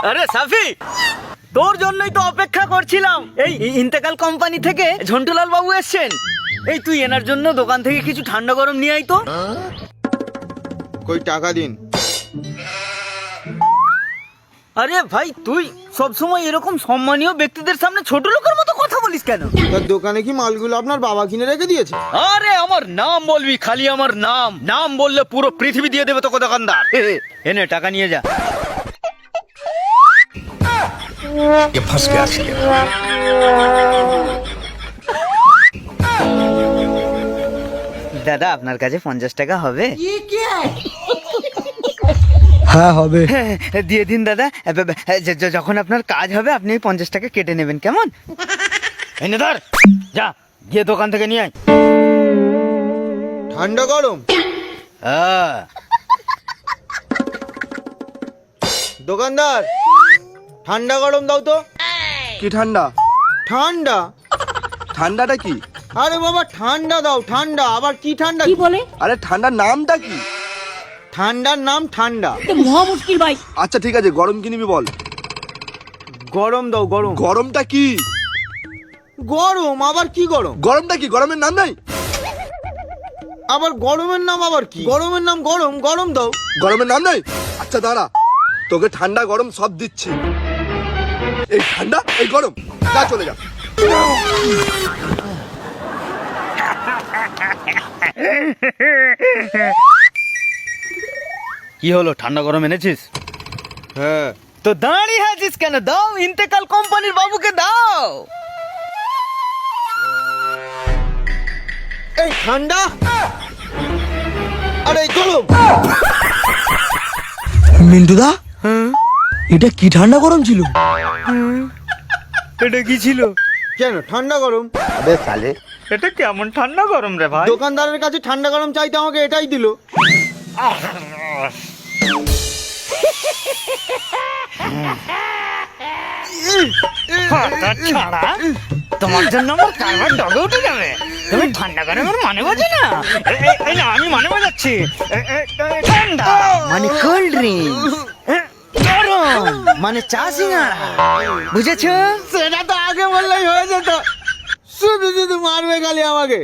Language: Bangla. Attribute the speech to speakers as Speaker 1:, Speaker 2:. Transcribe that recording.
Speaker 1: আরে সাফি, তোর জন্যই তো অপেক্ষা করছিলাম। এই ইন্তেকাল কোম্পানি থেকে ঝন্টুলাল বাবু এসেছেন। এই তুই এনার জন্য দোকান থেকে কিছু ঠান্ডা গরম নিয়ে আয় তো।
Speaker 2: কই টাকা দিন।
Speaker 1: আরে ভাই, তুই সবসময় এরকম সম্মানীয় ব্যক্তিদের সামনে ছোট লোকের মতো কথা বলিস কেন?
Speaker 2: তার দোকানে কি মালগুলো আপনার বাবা কিনে রেখে দিয়েছে?
Speaker 1: আরে আমার নাম বলবি, খালি আমার নাম। নাম বললে পুরো পৃথিবী দিয়ে দেবে তোকে দোকানদার। এনে টাকা নিয়ে যা। দাদা, আপনার কাছে 50 টাকা হবে?
Speaker 3: হ্যাঁ হবে।
Speaker 1: দিয়ে দিন দাদা। যখন আপনার কাজ হবে আপনি 50 টাকা কেটে নেবেন, কেমন? এনে ধর, যা গিয়ে দোকান থেকে নিয়ে আয়।
Speaker 2: ঠান্ডা গরম?
Speaker 1: হ্যাঁ।
Speaker 2: দোকানদার, ঠান্ডা গরম দাও তো।
Speaker 3: কি ঠান্ডা?
Speaker 2: ঠান্ডা?
Speaker 3: ঠান্ডাটা কি?
Speaker 2: আরে বাবা ঠান্ডা দাও। ঠান্ডা আবার কি ঠান্ডা?
Speaker 4: কি বলে?
Speaker 3: আরে ঠান্ডার নামটা কি?
Speaker 2: ঠান্ডার নাম ঠান্ডা।
Speaker 4: তো মহা মুশকিল ভাই।
Speaker 3: আচ্ছা ঠিক আছে, গরম কি নিবি বল।
Speaker 2: গরম দাও গরম।
Speaker 3: গরমটা কি?
Speaker 2: গরম আবার কি গরম?
Speaker 3: গরমটা কি? গরমের নাম নাই?
Speaker 2: আবার গরমের নাম আবার কি? গরমের নাম গরম। গরম দাও।
Speaker 3: গরমের নাম নাই? আচ্ছা দাঁড়া, তোকে ঠান্ডা গরম সব দিচ্ছি। এই ঠান্ডা, এই গরম, যা চলে যা।
Speaker 1: কি হলো, ঠান্ডা গরম এনেছিস?
Speaker 2: হ্যাঁ।
Speaker 1: তো দাঁড়িয়ে আছিস কেন? দাও, ইন্তেকাল কোম্পানির বাবুকে দাও।
Speaker 2: এই ঠান্ডা আরে এই গরম।
Speaker 3: মিন্টুদা, এটা কি ঠান্ডা গরম ছিল?
Speaker 1: এটা কি ছিল?
Speaker 2: কেন ঠান্ডা গরম?
Speaker 1: আবে সালে, এটা কেমন ঠান্ডা গরম রে ভাই?
Speaker 2: দোকানদারের কাছে ঠান্ডা গরম চাইতে আমাকে এটাই দিল।
Speaker 1: ছাড়া তোমার জন্য আমার কারবার ডগে উঠে যাবে। তুমি ঠান্ডা গরমের মানে বোঝো না? এই না, আমি মানে বোঝাচ্ছি। ঠান্ডা মানে কোল্ড ড্রিঙ্ক, গরম মানে চা সিঙ্গাড়া, বুঝেছো?
Speaker 2: সেটা তো আগে বললেই হয়ে যেত। শুধু শুধু মারবে খালি আমাকে।